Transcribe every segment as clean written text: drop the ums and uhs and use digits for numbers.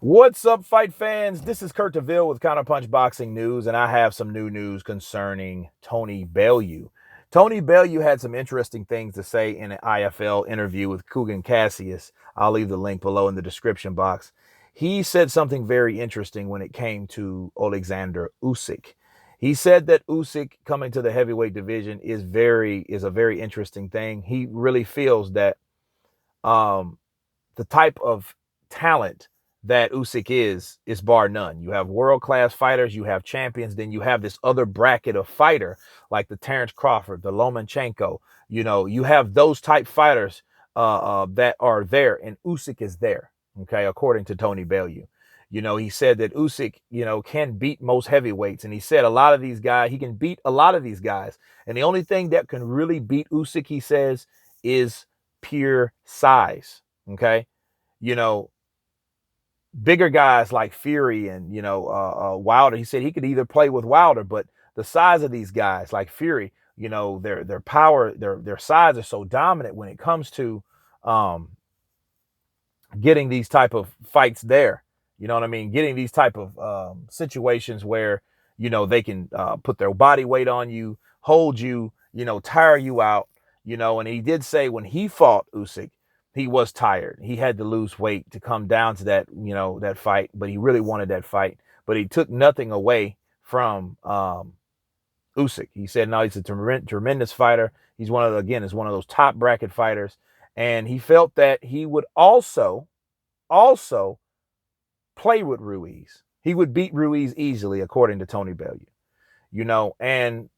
What's up, fight fans? This is Kurt DeVille with Counterpunch Boxing News, and I have some new news concerning Tony Bellew. Tony Bellew had some interesting things to say in an IFL interview with Kugan Cassius. I'll leave the link below in the description box. He said something very interesting when it came to Oleksandr Usyk. He said that Usyk coming to the heavyweight division is a very interesting thing. He really feels that the type of talent that Usyk is bar none. You have world-class fighters, you have champions, then you have this other bracket of fighter like the Terrence Crawford, the Lomachenko. You have those type fighters that are there, and Usyk is there. Okay, according to Tony Bellew. He said that Usyk, can beat most heavyweights, and he said a lot of these guys, he can beat a lot of these guys, and the only thing that can really beat Usyk, he says, is pure size. Okay, you know, bigger guys like Fury and Wilder. He said he could either play with Wilder, but the size of these guys like Fury, their power, their size are so dominant when it comes to getting these type of fights there. You know what I mean? Getting these type of situations where they can put their body weight on you, hold you, tire you out. And he did say when he fought Usyk, he was tired. He had to lose weight to come down to that fight, but he really wanted that fight. But he took nothing away from Usyk. He said, no, he's a tremendous fighter. He's one of those top bracket fighters. And he felt that he would also play with Ruiz. He would beat Ruiz easily, according to Tony Bellew. And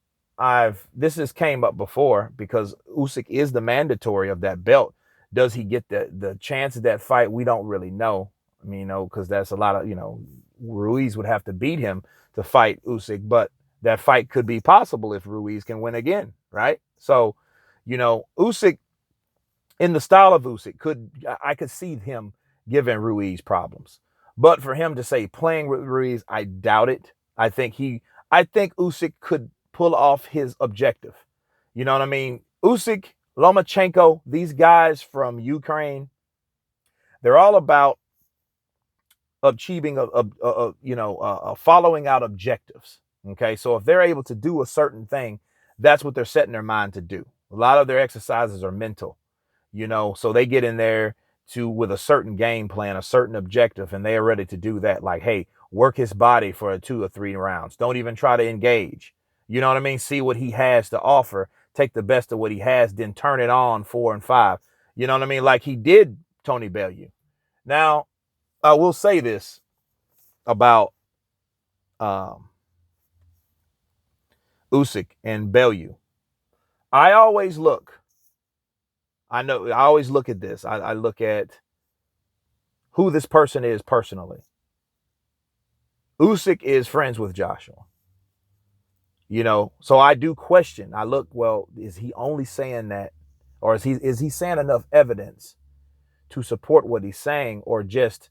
this has came up before because Usyk is the mandatory of that belt. Does he get the chance of that fight? We don't really know. I mean, because that's a lot of, Ruiz would have to beat him to fight Usyk, but that fight could be possible if Ruiz can win again, right? So, Usyk, in the style of Usyk, I could see him giving Ruiz problems. But for him to say playing with Ruiz, I doubt it. I think Usyk could pull off his objective. You know what I mean? Usyk, Lomachenko, these guys from Ukraine, they're all about achieving following out objectives. Okay, so if they're able to do a certain thing, that's what they're setting their mind to do. A lot of their exercises are mental, so they get in there with a certain game plan, a certain objective, and they are ready to do that. Like, hey, work his body for 2 or 3 rounds. Don't even try to engage. You know what I mean? See what he has to offer. Take the best of what he has, then turn it on 4 and 5. You know what I mean? Like he did Tony Bellew. Now, I will say this about Usyk and Bellew. I always look at this. I look at who this person is personally. Usyk is friends with Joshua. So I do question. I look, well, is he only saying that, or is he saying enough evidence to support what he's saying, or just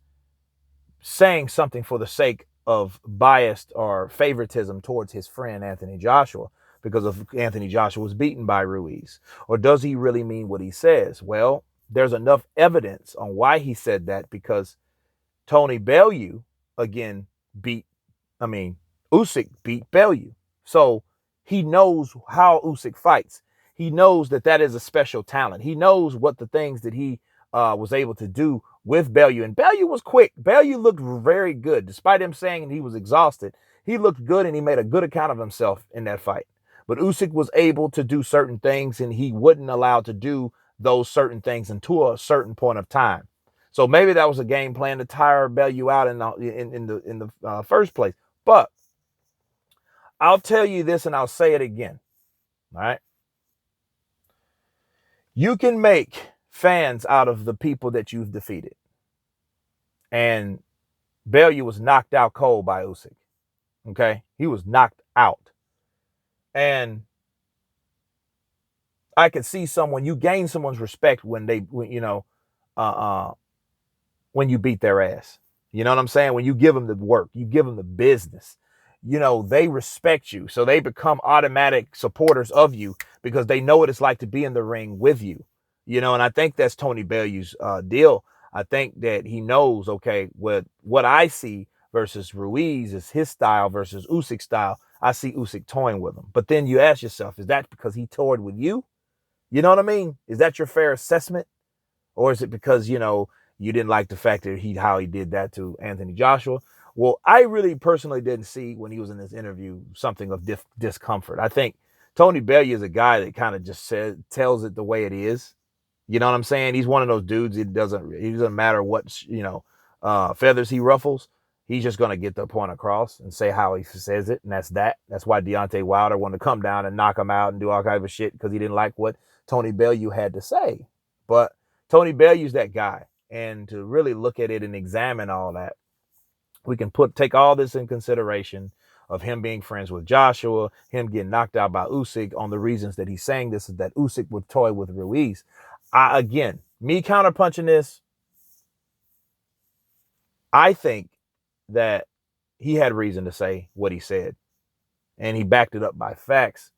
saying something for the sake of biased or favoritism towards his friend Anthony Joshua because of Anthony Joshua was beaten by Ruiz? Or does he really mean what he says? Well, there's enough evidence on why he said that, because Tony Bellew again Usyk beat Bellew. So he knows how Usyk fights. He knows that is a special talent. He knows what the things that he was able to do with Bellew. And Bellew was quick. Bellew looked very good. Despite him saying he was exhausted, he looked good and he made a good account of himself in that fight. But Usyk was able to do certain things, and he wasn't allowed to do those certain things until a certain point of time. So maybe that was a game plan to tire Bellew out in the first place. But I'll tell you this, and I'll say it again. All right. You can make fans out of the people that you've defeated. And Bellew was knocked out cold by Usyk. Okay. He was knocked out. And I could see you gain someone's respect when you beat their ass. You know what I'm saying? When you give them the work, you give them the business, they respect you. So they become automatic supporters of you because they know what it's like to be in the ring with you. And I think that's Tony Bellew's deal. I think that he knows, okay, what I see versus Ruiz is his style versus Usyk's style. I see Usyk toying with him. But then you ask yourself, is that because he toyed with you? You know what I mean? Is that your fair assessment? Or is it because, you didn't like the fact that how he did that to Anthony Joshua? Well, I really personally didn't see when he was in this interview something of discomfort. I think Tony Bellew is a guy that kind of just tells it the way it is. You know what I'm saying? He's one of those dudes. It doesn't matter what feathers he ruffles. He's just gonna get the point across and say how he says it, and that's that. That's why Deontay Wilder wanted to come down and knock him out and do all kinds of shit because he didn't like what Tony Bellew had to say. But Tony Bellew's that guy, and to really look at it and examine all that, we can take all this in consideration of him being friends with Joshua, him getting knocked out by Usyk on the reasons that he's saying this is that Usyk would toy with Ruiz. Again, me counterpunching this, I think that he had reason to say what he said, and he backed it up by facts,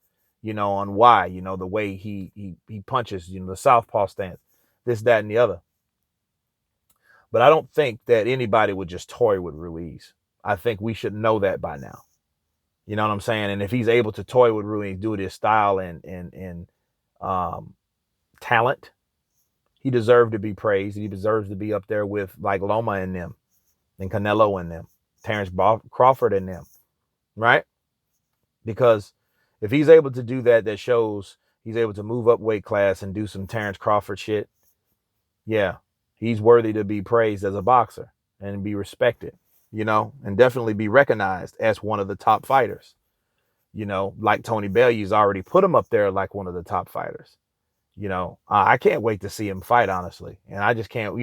on why, the way he punches, the southpaw stance, this, that, and the other. But I don't think that anybody would just toy with Ruiz. I think we should know that by now. You know what I'm saying? And if he's able to toy with Ruiz, do it his style and talent, he deserves to be praised. He deserves to be up there with like Loma and them, and Canelo and them, Terrence Crawford and them, right? Because if he's able to do that, that shows he's able to move up weight class and do some Terrence Crawford shit. Yeah, he's worthy to be praised as a boxer and be respected, and definitely be recognized as one of the top fighters. Like Tony Bellew's already put him up there like one of the top fighters. I can't wait to see him fight, honestly. And I just can't,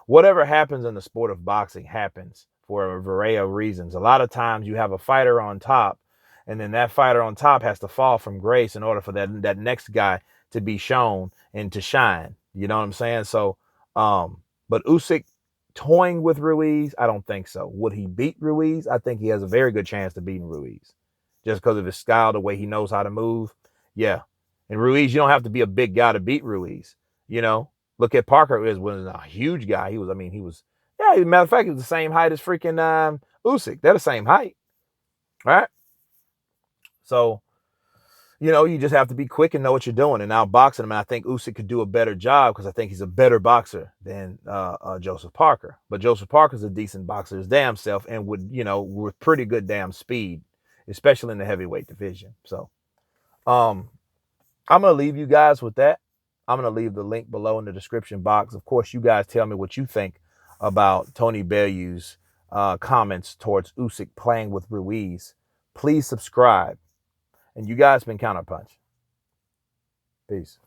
whatever happens in the sport of boxing happens for a variety of reasons. A lot of times you have a fighter on top, and then that fighter on top has to fall from grace in order for that next guy to be shown and to shine. You know what I'm saying? So, but Usyk toying with Ruiz, I don't think so. Would he beat Ruiz? I think he has a very good chance to beating Ruiz just because of his style, the way he knows how to move. Yeah. And Ruiz, you don't have to be a big guy to beat Ruiz. Look at Parker, was a huge guy. As a matter of fact, he was the same height as freaking Usyk. They're the same height, right? So, you just have to be quick and know what you're doing and outboxing him. And I think Usyk could do a better job because I think he's a better boxer than Joseph Parker. But Joseph Parker's a decent boxer his damn self and with pretty good damn speed, especially in the heavyweight division. So, I'm going to leave you guys with that. I'm going to leave the link below in the description box. Of course, you guys tell me what you think about Tony Bellew's comments towards Usyk playing with Ruiz. Please subscribe. And you guys been Counterpunch. Peace.